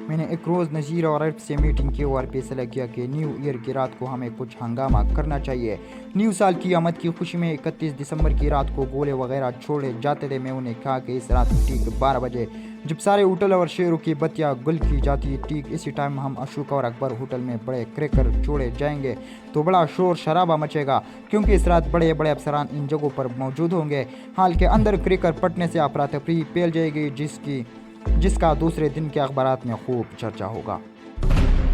मैंने एक रोज़ नज़ीर और अर्फ से मीटिंग की और फैसला किया कि न्यू ईयर की रात को हमें कुछ हंगामा करना चाहिए। न्यू साल की आमद की खुशी में 31 दिसंबर की रात को गोले वगैरह छोड़े जाते थे। मैं उन्हें कहा कि इस रात ठीक 12 बजे जब सारे होटल और शेरों की बत्तियां गुल की जाती है, ठीक इसी टाइम हम अशोका और अकबर होटल में बड़े क्रैकर छोड़े जाएंगे तो बड़ा शोर शराबा मचेगा, क्योंकि इस रात बड़े बड़े अफसरान इन जगहों पर मौजूद होंगे। हाल के अंदर क्रैकर फटने से अफरा तफरी फैल जाएगी, जिसका दूसरे दिन के अखबारात में खूब चर्चा होगा।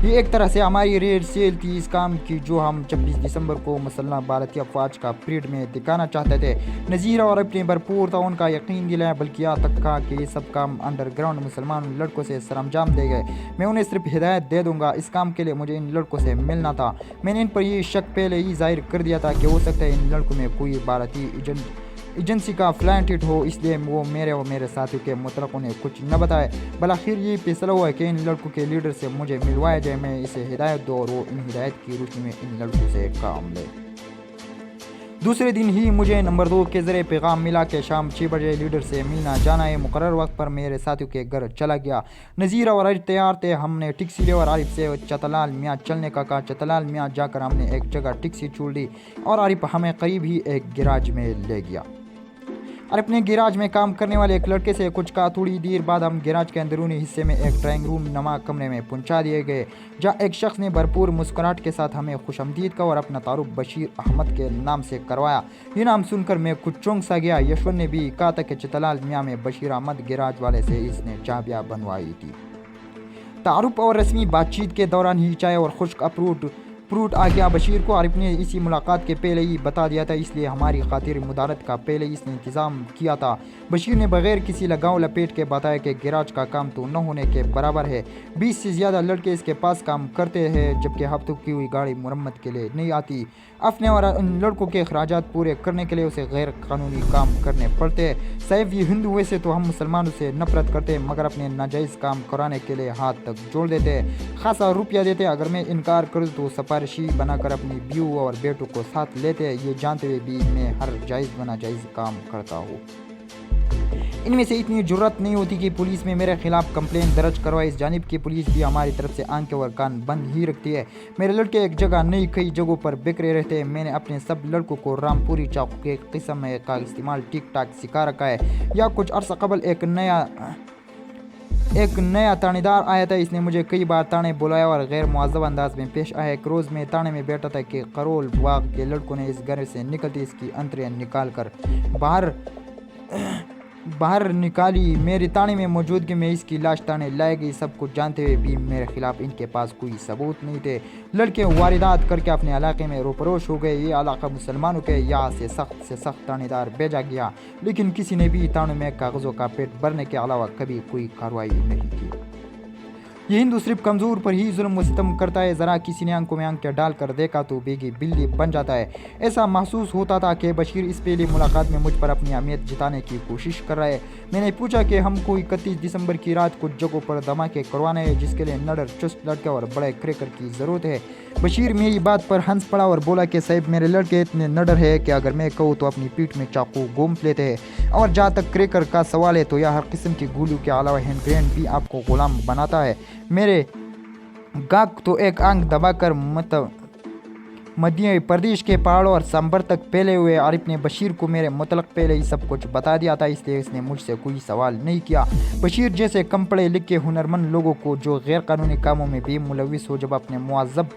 ये एक तरह से हमारी रेड सेल थी इस काम की, जो हम 26 दिसंबर को मुसल्लह भारतीय अफवाज का परेड में दिखाना चाहते थे। नज़ीर और अपने भरपूर था उनका यकीन दिलाया, बल्कि यहाँ तक कहा कि ये सब काम अंडरग्राउंड मुसलमान लड़कों से सरंजाम दे गए। मैं उन्हें सिर्फ हिदायत दे दूंगा। इस काम के लिए मुझे इन लड़कों से मिलना था। मैंने इन पर ये शक पहले ही जाहिर कर दिया था कि हो सकता है इन लड़कों में कोई भारतीय एजेंसी का फ्लाइट हिट हो, इसलिए वो मेरे और मेरे साथियों के मुतलक उन्हें कुछ न बताए। बलाखिर ये फैसला हुआ कि इन लड़कों के लीडर से मुझे मिलवाया जाए, मैं इसे हिदायत दूँ और वो इन हिदायत की रोशनी में इन लड़कों से काम ले। दूसरे दिन ही मुझे नंबर 2 के ज़रिए पैगाम मिला कि शाम 6 बजे लीडर से मिलना जाना है। मुकर्रर वक्त पर मेरे साथियों के घर चला गया। नज़ीर और आरिफ तैयार थे। हमने टैक्सी ली और आरिफ से चतलाल मियाँ चलने का कहा। चतलाल मियाँ जाकर हमने एक जगह टैक्सी छोड़ दी और आरिफ हमें करीब ही एक गैराज में ले गया और अपने गैराज में काम करने वाले एक लड़के से कुछ कहा। थोड़ी देर बाद हम गैराज के अंदरूनी हिस्से में एक ड्राइंग रूम नमा कमरे में पहुंचा दिए गए, जहां एक शख्स ने भरपूर मुस्कुराहट के साथ हमें खुशआमदीद का और अपना तारुफ बशीर अहमद के नाम से करवाया। ये नाम सुनकर मैं कुछ चौंक सा गया। यशवंत ने भी कहा था कि चतलाल मियाँ में बशीर अहमद गैराज वाले से इसने चाबियाँ बनवाई थी। तारुफ और रस्मी बातचीत के दौरान ही चाय और खुश्क फ्रूट आ गया। बशीर को आरिफ ने इसी मुलाकात के पहले ही बता दिया था, इसलिए हमारी खातिर मुदारत का पहले ही इसने इंतज़ाम किया था। बशीर ने बगैर किसी लगाव लपेट के बताया कि गैराज का काम तो न होने के बराबर है। 20 से ज़्यादा लड़के इसके पास काम करते हैं, जबकि हफ्तों की हुई गाड़ी मुरम्मत के लिए नहीं आती। अपने और इन लड़कों के अखराजात पूरे करने के लिए उसे गैर कानूनी काम करने पड़ते हैं। साहिब ये हिंदू वैसे तो हम मुसलमानों से नफरत करते हैं, मगर अपने नाजायज़ काम कराने के लिए हाथ तक जोड़ देते हैं, खासा रुपया देते हैं। अगर मैं इनकार करूँ तो सिफारिशी बनाकर अपनी बीवी और बेटों को साथ लेते हैं, ये जानते हुए भी मैं हर जायज़ व नाजायज़ काम करता हूँ। इनमें से इतनी जुर्रत नहीं होती कि पुलिस में मेरे खिलाफ कंप्लेन दर्ज करवाए। इस जानिब की पुलिस भी हमारी तरफ से आंखें और कान बंद ही रखती है। मेरे लड़के एक जगह नहीं कई जगहों पर बिखरे रहते हैं। मैंने अपने सब लड़कों को रामपुरी चाकू के किस्म का इस्तेमाल ठीक ठाक सिखा रखा है। या कुछ अर्सा कबल एक नया तानेदार आया था। इसने मुझे कई बार ताने बुलाया और गैर मुअज़्ज़ब अंदाज में पेश आया। एक रोज़ मैं ताने में बैठा था कि करोल बाग के लड़कों ने इस घर से निकलते इसकी अंतरें निकाल कर बाहर निकाली। मेरी ताने में मौजूदगी में इसकी लाश ताने लाई गई। सब कुछ जानते हुए भी मेरे खिलाफ इनके पास कोई सबूत नहीं थे। लड़के वारदात करके अपने इलाके में रोपरोश हो गए। ये इलाका मुसलमानों के यहाँ से सख्त तानेदार भेजा गया, लेकिन किसी ने भी तानों में कागज़ों का पेट भरने के अलावा कभी कोई कार्रवाई नहीं की। ये हिंदू सिर्फ कमज़ोर पर ही जुल्म व सितम करता है। ज़रा किसी ने आंखों में आंखें डालकर देखा तो बेगी बिल्ली बन जाता है। ऐसा महसूस होता था कि बशीर इस पहली मुलाकात में मुझ पर अपनी अहमियत जताने की कोशिश कर रहा है। मैंने पूछा कि हमको 31 दिसंबर की रात कुछ जगहों पर धमाके करवाने हैं, जिसके लिए नडर चुस्त लड़के और बड़े क्रैकर की ज़रूरत है। बशीर मेरी बात पर हंस पड़ा और बोला कि साहब मेरे लड़के इतने नडर है कि अगर मैं कहूँ तो अपनी पीठ में चाकू घूम लेते हैं, और जहाँ तक क्रैकर का सवाल है तो यह हर किस्म की गोलियों के अलावा हैंड ग्रेनेड भी आपको गुलाम बनाता है। मेरे गाक तो एक आंख दबाकर मध्य प्रदेश के पहाड़ों और सांबर तक फैले हुए। आरिफ ने बशीर को मेरे मुतलक पहले ही सब कुछ बता दिया था, इसलिए इसने मुझसे कोई सवाल नहीं किया। बशीर जैसे कम पढ़े लिखे हुनरमंद लोगों को जो गैर कानूनी कामों में भी मुलविस हो, जब अपने मुअज़्ज़ब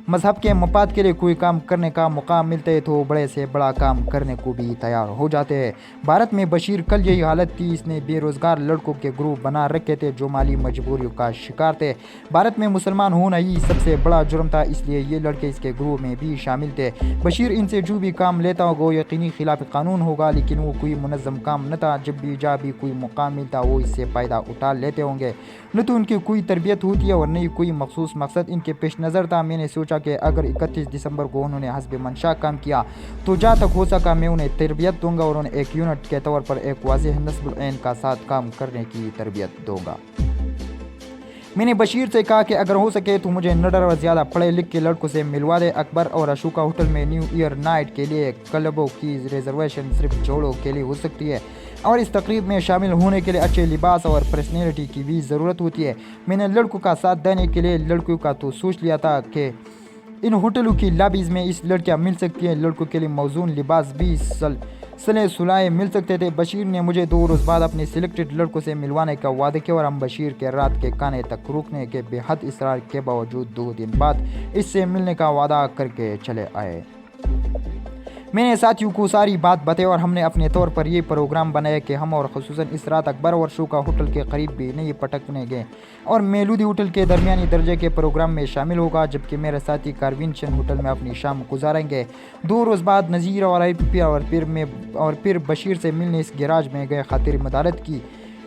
मजहब के मफाद के लिए कोई काम करने का मौका मिलता है तो बड़े से बड़ा काम करने को भी तैयार हो जाते हैं। भारत में बशीर कल यही हालत थी। इसने बेरोज़गार लड़कों के ग्रुप बना रखे थे जो माली मजबूरियों का शिकार थे। भारत में मुसलमान होना ही सबसे बड़ा जुर्म था, इसलिए ये लड़के इसके ग्रुप में भी शामिल थे। बशीर इनसे जो भी काम लेता होगा यकीनी खिलाफ कानून होगा, लेकिन वो कोई मुनज़्ज़म काम न था। जब भी कोई मौका मिलता वो इससे फ़ायदा उठा लेते होंगे। न तो उनकी कोई तरबियत होती है और न ही कोई मखसूस मकसद इनके पेश नज़र था। मैंने सोचा कि अगर 31 दिसंबर को उन्होंने हस्ब मंशा काम किया तो जहाँ तक हो सका मैं उन्हें तरबियत दूंगा और उन्हें एक यूनिट के तौर पर एक वाज़ेह नस्बुल ऐन का साथ काम करने की तरबियत दूंगा। मैंने बशीर से कहा कि अगर हो सके तो मुझे नडर और ज़्यादा पढ़े लिख के लड़कों से मिलवा दे। अकबर और अशोका होटल में न्यू ईयर नाइट के लिए क्लबों की रिजर्वेशन सिर्फ जोड़ों के लिए हो सकती है। और इस तकरीब में शामिल होने के लिए अच्छे लिबास और पर्सनैलिटी की भी ज़रूरत होती है। मैंने लड़कों का साथ देने के लिए लड़कियों का तो सोच लिया था कि इन होटलों की लॉबीज़ में इस लड़कियां मिल सकती हैं। लड़कों के लिए मौजून लिबास भी सले सुलाए मिल सकते थे। बशीर ने मुझे 2 रोज़ बाद अपने सिलेक्टेड लड़कों से मिलवाने का वादा किया और हम बशीर के रात के खाने तक रुकने के बेहद इसरार के बावजूद 2 दिन बाद इससे मिलने का वादा करके चले आए। मैंने साथियों को सारी बात बताई और हमने अपने तौर पर ये प्रोग्राम बनाया कि हम और ख़ुसूसन इस रात अकबर और शो का होटल के करीब भी नहीं पटकने गए और मेलूदी होटल के दरमियानी दर्जे के प्रोग्राम में शामिल होगा, जबकि मेरे साथी कार्विनशन होटल में अपनी शाम गुजारेंगे। 2 रोज़ बाद नज़ीर और IPP और फिर बशीर से मिलने इस गैराज में गए। खातिर मदारत की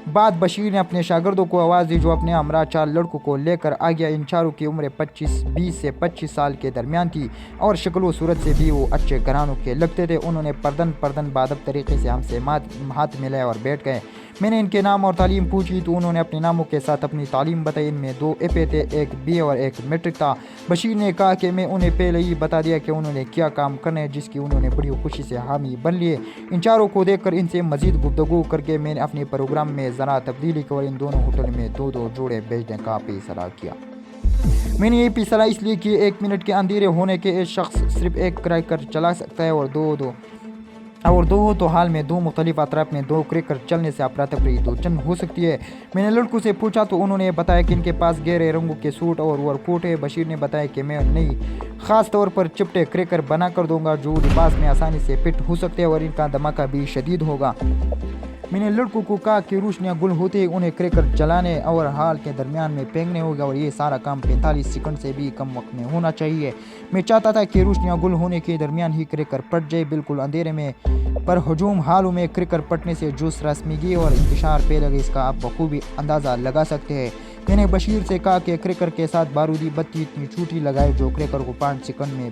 बाद बशीर ने अपने शागिर्दों को आवाज़ दी जो अपने हमरा 4 लड़कों को लेकर आ गया। इन चारों की उम्र 20 से 25 साल के दरमियान थी और शक्ल व सूरत से भी वो अच्छे घरानों के लगते थे। उन्होंने पर्दन बादब तरीके से हमसे हाथ मिलाए और बैठ गए। मैंने इनके नाम और तालीम पूछी तो उन्होंने अपने नामों के साथ अपनी तालीम बताई। इनमें 2 FA थे, 1 BA और 1 मैट्रिक था। बशीर ने कहा कि मैं उन्हें पहले ही बता दिया कि उन्होंने क्या काम करना है, जिसकी उन्होंने बड़ी खुशी से हामी बन लिए। इन चारों को देखकर इनसे मज़ीद गुफ्तगू करके मैंने अपने प्रोग्राम में ज़रा तब्दीली कर इन दोनों होटल में 2 जोड़े भेजने का फैसला किया। मैंने ये फैसला इसलिए कि 1 मिनट के अंधेरे होने के एक शख्स सिर्फ 1 क्रैकर चला सकता है और दो हो तो हाल में 2 मुख्तलिफ अतराफ में 2 क्रैकर चलने से अफरा तफरी तो चंद हो सकती है। मैंने लड़कों से पूछा तो उन्होंने बताया कि इनके पास गहरे रंगों के सूट और ओवरकोट है। बशीर ने बताया कि मैं नई ख़ास तौर पर चिपटे क्रैकर बना कर दूंगा जो लिबास में आसानी से फिट हो सकते हैं और इनका धमाका भी शदीद होगा। मैंने लड़कों को कहा कि रोशनियाँ गुल होते ही उन्हें क्रैकर जलाने और हाल के दरमियान में फेंकने होगा और ये सारा काम 45 सेकंड से भी कम वक्त में होना चाहिए। मैं चाहता था कि रोशनियाँ गुल होने के दरमियान ही क्रैकर पट जाए। बिल्कुल अंधेरे में पर हजूम हालों में क्रैकर पटने से जोश रस्मीगी और इंतशार फैलेगा, इसका आप बखूबी अंदाज़ा लगा सकते हैं। मैंने बशीर से कहा कि क्रैकर के साथ बारूदी बत्ती इतनी छोटी लगाए जो क्रैकर को 5 सेकंड में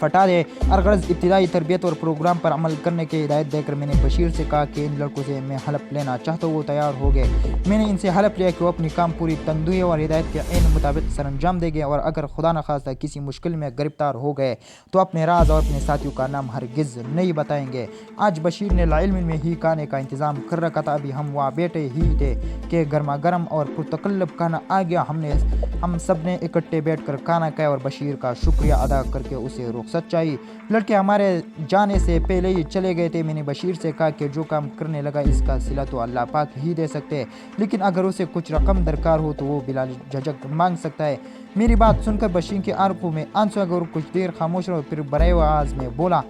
फटा दे। अलगर्ज इब्तिदाई तरबियत और प्रोग्राम पर अमल करने की हिदायत देकर मैंने बशीर से कहा कि इन लड़कों से मैं हलफ लेना चाहता हूँ। वो तैयार हो गए। मैंने इनसे हलफ लिया कि वो अपनी काम पूरी तंदुई और हिदायत के ऐन मुताबिक सर अंजाम देंगे और अगर खुदा न खास्ता किसी मुश्किल में गिरफ्तार हो गए तो अपने राज और अपने साथियों का नाम हरगिज़ नहीं बताएंगे। आज बशीर ने लाइल्म में ही खाने का इंतज़ाम कर रखा था। अभी हम वहाँ बैठे ही थे कि गर्मा गर्म और पुरतकल्लब खाना आ गया। हम सब ने इकट्ठे बैठकर खाना खाया और बशीर का शुक्रिया अदा करके उसे रुखसत चाहिए। लड़के हमारे जाने से पहले ही चले गए थे। मैंने बशीर से कहा कि जो काम करने लगा इसका सिला तो अल्लाह पाक ही दे सकते हैं, लेकिन अगर उसे कुछ रकम दरकार हो तो वो बिला झिझक मांग सकता है। मेरी बात सुनकर बशीर की आंखों में आंसू अगर कुछ देर खामोश रहो फिर बड़े आवाज़ में बोला,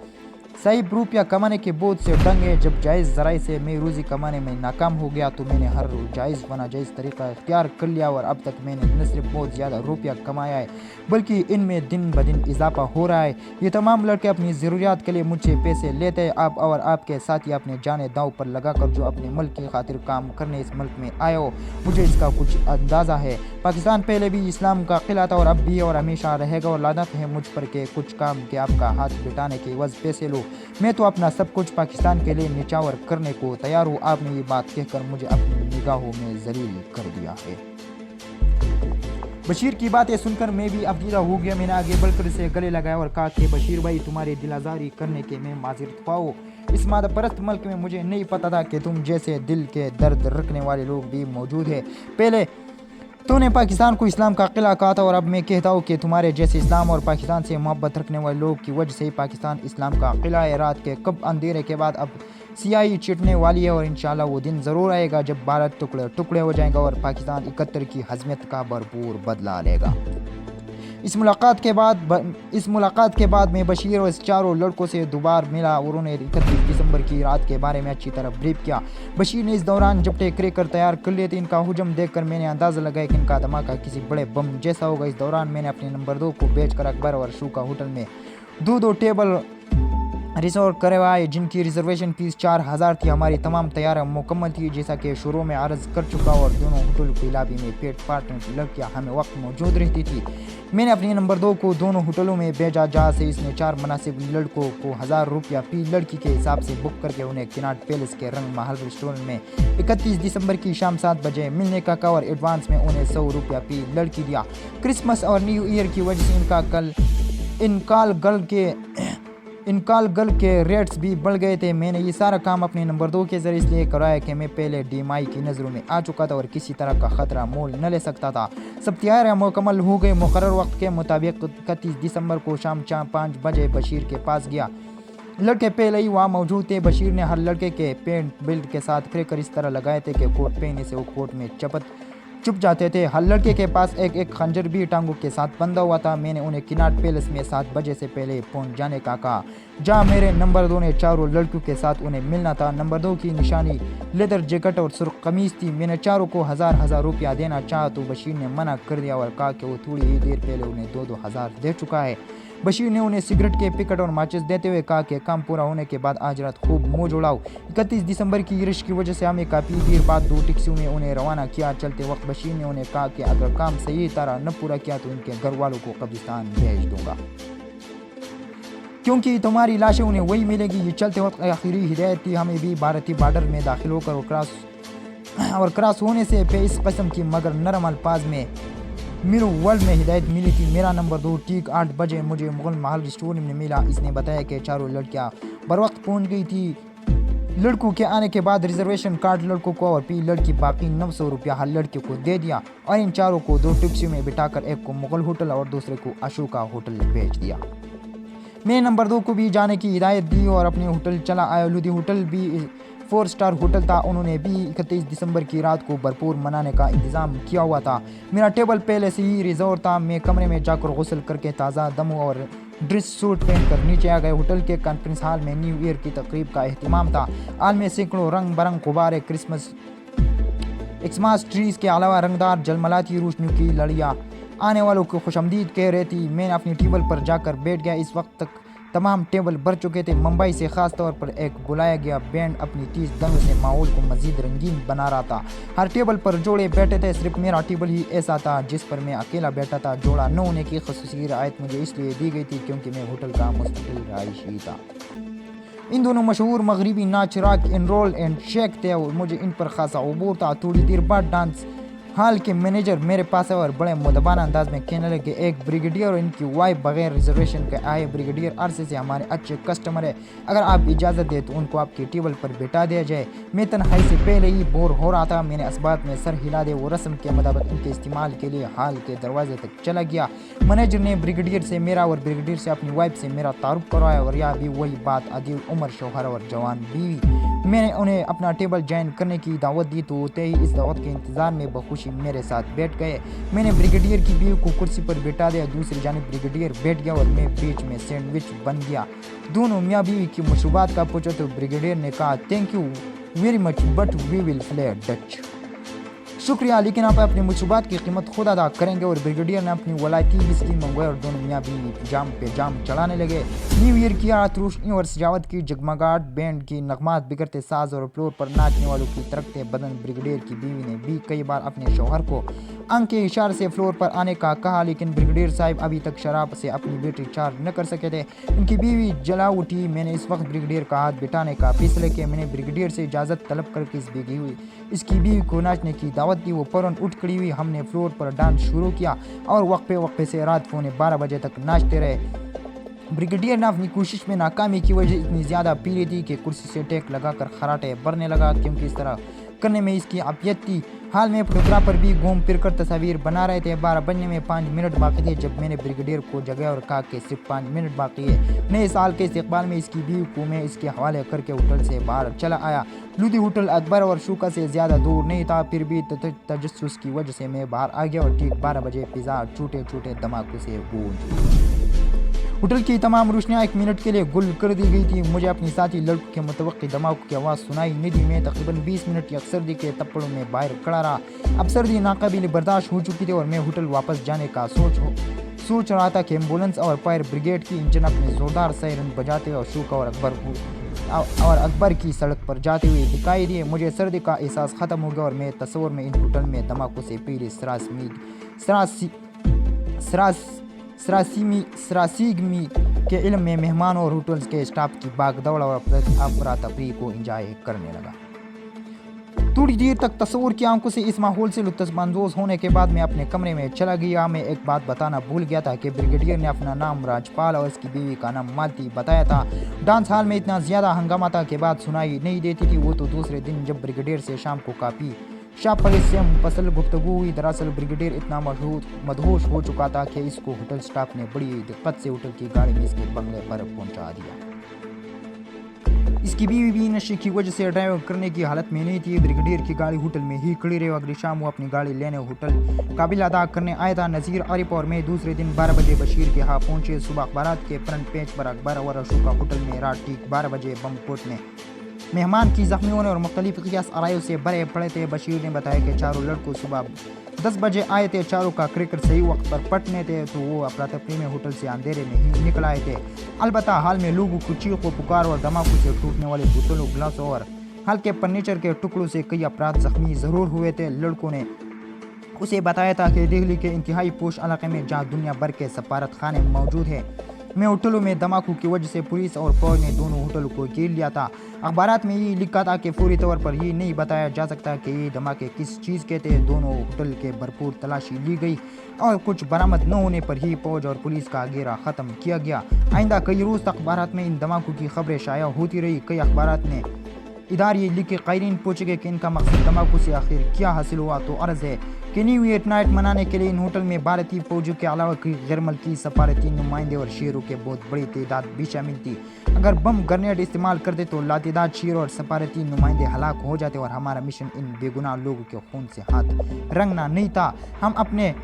साहिब रुपया कमाने के बोझ से दंग है। जब जायज़ ज़राए से मैं रोज़ी कमाने में नाकाम हो गया तो मैंने हर जायज़ व नाजायज़ तरीका इख्तियार कर लिया और अब तक मैंने न सिर्फ बहुत ज़्यादा रुपया कमाया है बल्कि इनमें दिन ब दिन इजाफा हो रहा है। ये तमाम लड़के अपनी ज़रूरियात के लिए मुझसे पैसे लेते हैं। आप और आपके साथी अपने जाने दांव पर लगा कर जो अपने मुल्क की खातिर काम करने इस मुल्क में आए हो, मुझे इसका कुछ अंदाज़ा है। पाकिस्तान पहले भी इस्लाम का किला था और अब भी और हमेशा रहेगा और लानत है मुझ पर के कुछ काम के आपका हाथ बिटाने के वज पैसे लो। मैं तो अपना सब कुछ पाकिस्तान के लिए निछावर करने को तैयार हूँ। आपने ये बात कहकर मुझे अपनी निगाहों में जलील कर दिया है। बशीर की बातें सुनकर मैं भी अबदीदा हो गया। मैंने आगे बढ़कर इसे गले लगाया और कहा कि बशीर भाई, तुम्हारे दिल आज़ारी करने के मैं माज़रत पाओ। इस मादा परस्त मुल्क में मुझे नहीं पता था कि तुम जैसे दिल के दर्द रखने वाले लोग भी मौजूद हैं। पहले तूने पाकिस्तान को इस्लाम का किला कहा था और अब मैं कहता हूँ कि तुम्हारे जैसे इस्लाम और पाकिस्तान से मोहब्बत रखने वाले लोग की वजह से ही पाकिस्तान इस्लाम का किला है। रात के कब अंधेरे के बाद अब सियाही छिटने वाली है और इंशाल्लाह वो दिन ज़रूर आएगा जब भारत टुकड़े टुकड़े हो जाएगा और पाकिस्तान 71 की हज़मत का भरपूर बदला लेगा। इस मुलाकात के बाद मैं बशीर और इस चारों लड़कों से दोबारा मिला और उन्हें 31 दिसंबर की रात के बारे में अच्छी तरह ब्रीफ किया। बशीर ने इस दौरान जपटे क्रैकर तैयार कर लिए थे। इनका हुजम देखकर मैंने अंदाज़ा लगाया कि इनका धमाका किसी बड़े बम जैसा होगा। इस दौरान मैंने अपने नंबर 2 को बेचकर अकबर और शू का होटल में दो टेबल रिजर्व करवाए जिनकी रिजर्वेशन फीस 4000 थी। हमारी तमाम तैयारियां मुकम्मल थी जैसा कि शुरू में अर्ज कर चुका और दोनों होटल की लॉबी में पेट पार्टनर लड़कियां हमें वक्त मौजूद रहती थी। मैंने अपने नंबर 2 को दोनों होटलों में भेजा जहाँ से इसने 4 मुनासिब लड़कों को 1000 रुपया फी लड़की के हिसाब से बुक करके उन्हें किनाट पैलेस के रंग महल रेस्टोरेंट में 31 दिसंबर की शाम 7 बजे मिलने का कहा और एडवांस में उन्हें 100 रुपया फी लड़की दिया। क्रिसमस और न्यू ईयर की वजह से इन कॉल गल के रेट्स भी बढ़ गए थे। मैंने ये सारा काम अपने नंबर 2 के ज़रिए इसलिए कराया कि मैं पहले DMI की नज़रों में आ चुका था और किसी तरह का ख़तरा मोल न ले सकता था। सब तैयारियाँ मुकम्मल हो गई। मुकर्रर वक्त के मुताबिक 31 दिसंबर को शाम 5 बजे बशीर के पास गया। लड़के पहले ही वहाँ मौजूद थे। बशीर ने हर लड़के के पेंट बेल्ट के साथ क्रैकर इस तरह लगाए थे कि कोट पहनने से वो कोट में चुप जाते थे। हर लड़के के पास एक खंजर भी टांगों के साथ बंधा हुआ था। मैंने उन्हें किनाट पैलेस में 7 बजे से पहले पहुंच जाने का कहा, जहां मेरे नंबर 2 ने चारों लड़कियों के साथ उन्हें मिलना था। नंबर 2 की निशानी लेदर जैकेट और सुर्ख कमीज थी। मैंने चारों को हजार रुपया देना चाहा तो बशीर ने मना कर दिया और कहा कि वो थोड़ी ही देर पहले उन्हें 2-2 हज़ार दे चुका है। बशीर ने उन्हें सिगरेट के पैकेट और माचिस देते हुए कहा कि काम पूरा होने के बाद आज रात खूब मौज उड़ाओ। 31 दिसंबर की रिश्क की वजह से हमें काफ़ी देर बाद 2 टैक्सियों में उन्हें रवाना किया। चलते वक्त बशीर ने उन्हें कहा कि अगर काम सही तरह न पूरा किया तो इनके घर वालों को कब्रिस्तान भेज दूंगा, क्योंकि तुम्हारी लाशें उन्हें वही मिलेगी। ये चलते वक्त आखिरी हिदायत थी। हमें भी भारतीय बॉर्डर में दाखिल होकर क्रॉस होने से पे इस कस्म की मगर नरम अल्फाज में मिरो वर्ल्ड में हिदायत मिली थी। मेरा नंबर 2 ठीक 8 बजे मुझे मुगल महल रेस्टोरेंट में मिला। इसने बताया कि चारों लड़कियां बर वक्त पहुंच गई थी। लड़कों के आने के बाद रिजर्वेशन कार्ड लड़कों को और पी लड़की बाकी 900 रुपया हर लड़के को दे दिया और इन चारों को 2 टैक्सियों में बिठाकर एक को मुगल होटल और दूसरे को अशोका होटल भेज दिया। मैंने नंबर 2 को भी जाने की हिदायत दी और अपने होटल चला आया। लुधी होटल भी 4 स्टार होटल था। उन्होंने भी 31 दिसंबर की रात को भरपूर मनाने का इंतज़ाम किया हुआ था। मेरा टेबल पहले से ही रिजर्व था। मैं कमरे में जाकर गुस्ल करके ताज़ा दम और ड्रेस सूट पहनकर नीचे आ गए। होटल के कॉन्फ्रेंस हॉल में न्यू ईयर की तकरीब का एहतमाम था। हॉल में सैकड़ों रंग बरंग गुब्बारे, क्रिसमस ट्रीज के अलावा रंगदार जलमलाती रोशनी की लड़ियाँ आने वालों को खुशआमदीद कह रही थी। मैं अपनी टेबल पर जाकर बैठ गया। इस वक्त तक तमाम टेबल भर चुके थे। मुंबई से ख़ास तौर पर एक बुलाया गया बैंड अपनी 30 धनों से माहौल को मज़ीद रंगीन बना रहा था। हर टेबल पर जोड़े बैठे थे। सिर्फ मेरा टेबल ही ऐसा था जिस पर मैं अकेला बैठा था। जोड़ा न होने की ख़ुसूसी रियायत मुझे इसलिए दी गई थी क्योंकि मैं होटल का मुस्तकिल रहायशी था। इन दोनों मशहूर मगरबी नाच rock and roll and shake थे और मुझे इन पर खासा अबूर था। थोड़ी देर बाद डांस हाल के मैनेजर मेरे पास और बड़े मुदबाना अंदाज में कहने लगे, एक ब्रिगेडियर और इनकी वाइफ बगैर रिजर्वेशन के आए। ब्रिगेडियर अरसे से हमारे अच्छे कस्टमर है, अगर आप इजाज़त दें तो उनको आपके टेबल पर बैठा दिया जाए। मैं तन्हाई से पहले ही बोर हो रहा था। मैंने इस बात में सर हिला दे वो रस्म के मुताबिक इनके इस्तेमाल के लिए हाल के दरवाजे तक चला गया। मैनेजर ने ब्रिगेडियर से मेरा और ब्रिगेडियर से अपनी वाइफ से मेरा तारुफ करवाया और यह भी वही बात, अदील उम्र शौहर और जवान बीवी। मैंने उन्हें अपना टेबल ज्वाइन करने की दावत दी तो होते ही इस दावत के इंतज़ार में बखुशी मेरे साथ बैठ गए। मैंने ब्रिगेडियर की बीवी को कुर्सी पर बैठा दिया। दूसरी जानिब ब्रिगेडियर बैठ गया और मैं बीच में सैंडविच बन गया। दोनों मियाँ बीवी की मशरूबात का पूछा तो ब्रिगेडियर ने कहा, thank you very much but we will play Dutch. शुक्रिया, लेकिन आप अपनी मशरूबात की कीमत खुद अदा करेंगे। और ब्रिगेडियर ने अपनी वलायती विस्की मंगवाई और दोनों मियाँ बीवी जाम पे जाम चढ़ाने लगे। न्यू ईयर की रात रोशनी और सजावट की जगमगाहट, बैंड की नगमात, बिगड़ते साज और फ्लोर पर नाचने वालों की तरकते बदन। ब्रिगेडियर की बीवी ने भी कई बार अपने शौहर को आंख के इशारे से फ्लोर पर आने का कहा, लेकिन ब्रिगेडियर साहब अभी तक शराब से अपनी बैटरी चार्ज न कर सके थे। उनकी बीवी जला उठी। मैंने इस वक्त ब्रिगेडियर का हाथ बिठाने का फैसला किया। मैंने ब्रिगेडियर से इजाज़त तलब करके इसकी बीवी को नाचने की दावत दी। वो फौरन उठ खड़ी हुई। हमने फ्लोर पर डांस शुरू किया और वक्फे से रात 12 बजे तक नाचते रहे। ब्रिगेडियर ने अपनी कोशिश में नाकामी की वजह इतनी ज़्यादा पी रही थी कि कुर्सी से टेक लगाकर खराटे भरने लगा, क्योंकि इस तरह करने में इसकी आफियत थी। हाल में फोटोग्राफर भी घूम फिर कर तस्वीर बना रहे थे। 12 बजने में 5 मिनट बाकी थे जब मैंने ब्रिगेडियर को जगाया और कहा कि सिर्फ 5 मिनट बाकी है। नए साल के इस्तकबाल में इसकी बीवी को मैं इसके हवाले करके होटल से बाहर चला आया। लुधी होटल अकबर और शूका से ज़्यादा दूर नहीं था, फिर भी तजस्सुस की वजह से मैं बाहर आ गया और ठीक 12 बजे पिज़्ज़ा छोटे छोटे धमाकों से गूंज। होटल की तमाम रोशनियाँ 1 मिनट के लिए गुल कर दी गई थी। मुझे अपनी साथी लड़कों के मुतवक्की धमाकों की आवाज़ सुनाई नहीं दी। मैं तकरीबन 20 मिनट तक सर्दी के तप्पड़ों में बाहर खड़ा रहा। अब सर्दी नाकाबिल बर्दाश्त हो चुकी थी और मैं होटल वापस जाने का सोच रहा था कि एम्बुलेंस और फायर ब्रिगेड की इंजन अपने ज़ोरदार सायरन बजाते हुए अशोका और अकबर की सड़क पर जाते हुए दिखाई दिए। मुझे सर्दी का एहसास ख़त्म हो गया और मैं तस्वर में इन होटल में धमाकों से पहले सरासीगमी के इल्म में मेहमान और होटल्स के स्टाफ की भाग दौड़ और अफरा तफरी को इंजॉय करने लगा। थोड़ी देर तक तस्वुर की आंखों से इस माहौल से लुत्फ़अंदोज़ होने के बाद मैं अपने कमरे में चला गया। मैं एक बात बताना भूल गया था कि ब्रिगेडियर ने अपना नाम राजपाल और उसकी बीवी का नाम मालती बताया था। डांस हॉल में इतना ज़्यादा हंगामा था कि बात सुनाई नहीं देती थी। वो तो दूसरे दिन जब ब्रिगेडियर से शाम को काफ़ी शाप पर इससे मुफस्सल गुफ्तगू हुई। दरअसल ब्रिगेडियर इतना मदहोश हो चुका था कि इसको होटल स्टाफ ने बड़ी दिक्कत से होटल की गाड़ी में इसके बंगले पर पहुंचा दिया। इसकी बीवी भी नशे की वजह से ड्राइव करने की हालत में नहीं थी। ब्रिगेडियर की गाड़ी होटल में ही खड़ी रही। अगली शाम वो अपनी गाड़ी लेने होटल का बिल अदा करने आया था। नज़ीर, आरिफ और मैं दूसरे दिन 12 बजे बशीर के यहाँ पहुंचे। सुबह अखबारात के फ्रंट पेज पर अखबार और अशोका होटल में रात ठीक 12 बजे बम कोट में मेहमान की जख्मी होने और मुख्तलिफ कियास आराइयों से भरे पड़े थे। बशीर ने बताया कि चारों लड़कों सुबह 10 बजे आए थे। चारों का क्रिकेट सही वक्त पर पटने थे तो वो अफरा तफरी में होटल से अंधेरे में ही निकल आए थे। अलबत्ता हाल में लोगों को चीखों पुकार और धमाकों से टूटने वाले बोतलों, गिलासों और हल्के फर्नीचर के टुकड़ों से कई अफराद जख्मी जरूर हुए थे। लड़कों ने उसे बताया था कि दिल्ली के इंतहाई पोश इलाके में जहाँ दुनिया भर के सफारत खाने मौजूद है में होटलों में धमाकों की वजह से पुलिस और फौज ने दोनों होटलों को घेर लिया था। अखबारात में ये लिखा था कि फौरी तौर पर ये नहीं बताया जा सकता कि ये धमाके किस चीज़ के थे। दोनों होटल के भरपूर तलाशी ली गई और कुछ बरामद न होने पर ही फौज और पुलिस का घेरा ख़त्म किया गया। आइंदा कई रोज़ तक अखबारात में इन धमाकों की खबरें शाया होती रही। कई अखबारात ने इधर ये लिख के कायरीन पूछे गए कि इनका मकसद धमाकों से आखिर क्या हासिल हुआ। तो अर्ज़ है कि न्यू ईयर नाइट मनाने के लिए इन होटल में भारतीय फौजों के अलावा कई गैर मुल्की सफारती नुमाइंदे और शेरों के बहुत बड़ी तादाद भी शामिल थी। अगर बम ग्रेनेड इस्तेमाल करते तो लातेदाद शेर और सफारती नुमाइंदे हलाक हो जाते और हमारा मिशन इन बेगुनाह लोगों के खून से हाथ रंगना नहीं था। हम अपने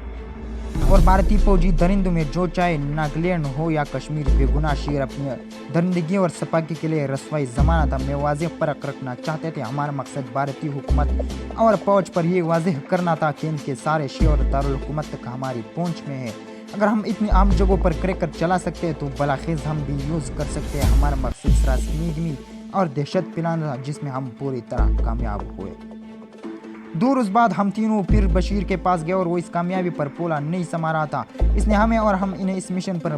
और भारतीय फौजी दरिंदों में जो चाहे नागालैंड हो या कश्मीर, बेगुनाह शेर अपनी दरिंदगी और सफाकी के लिए रसवाई ज़माना था। मैं वाज़ेह फ़र्क रखना चाहते थे। हमारा मकसद भारतीय हुकूमत और फौज पर यह वाज़ेह करना था कि इनके सारे शेर दारुल हुकूमत तक हमारी पहुँच में है। अगर हम इतनी आम जगहों पर क्रैकर चला सकते हैं तो बलाखेज हम भी यूज़ कर सकते हैं। हमारा मकसद सरासनीगमी और दहशत फैलाना था जिसमें हम पूरी तरह कामयाब हुए। 2 रोज़ बाद हम तीनों फिर बशीर के पास गए और वो इस कामयाबी पर पोला नहीं समा रहा था। इसने हमें और हम इन्हें इस मिशन पर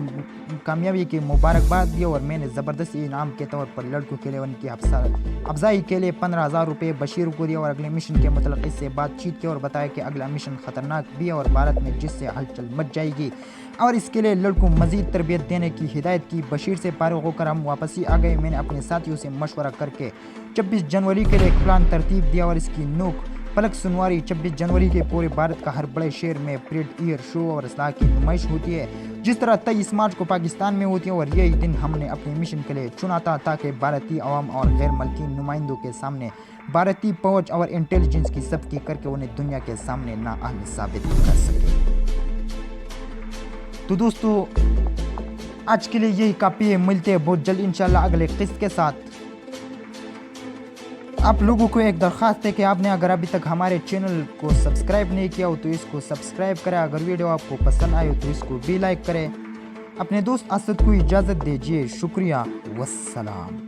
कामयाबी की मुबारकबाद दी और मैंने ज़बरदस्ती इनाम के तौर पर लड़कों के लिए उनकी अफजाई के लिए 15,000 रुपये बशीर को दिया और अगले मिशन के मतलब इससे बातचीत की और बताया कि अगला मिशन ख़तरनाक भी है और भारत में जिससे हलचल मच जाएगी और इसके लिए लड़कों मज़ीद तरबियत देने की हिदायत की। बशीर से फारिग होकर हम वापसी आ गए। मैंने अपने साथियों से मशवरा करके 26 जनवरी के लिए प्लान तरतीब दिया और इसकी नोक पलक सुनवारी 26 जनवरी के पूरे भारत का हर बड़े शहर में परेड, ईयर शो और असलाह की नुमाइश होती है जिस तरह 23 मार्च को पाकिस्तान में होती है। और यही दिन हमने अपने मिशन के लिए चुना था ताकि भारतीय अवाम और गैर मुल्की नुमाइंदों के सामने भारतीय फौज और इंटेलिजेंस की सख्ती करके उन्हें दुनिया के सामने नाअहल साबित कर सके। तो दोस्तों आज के लिए यही काफ़ी है। मिलते हैं बहुत जल्द इंशाल्लाह अगले किस्त के साथ। आप लोगों को एक दरख्वास्त है कि आपने अगर अभी तक हमारे चैनल को सब्सक्राइब नहीं किया हो तो इसको सब्सक्राइब करें। अगर वीडियो आपको पसंद आए हो तो इसको भी लाइक करें। अपने दोस्त असद को इजाज़त दीजिए। शुक्रिया, वस्सलाम।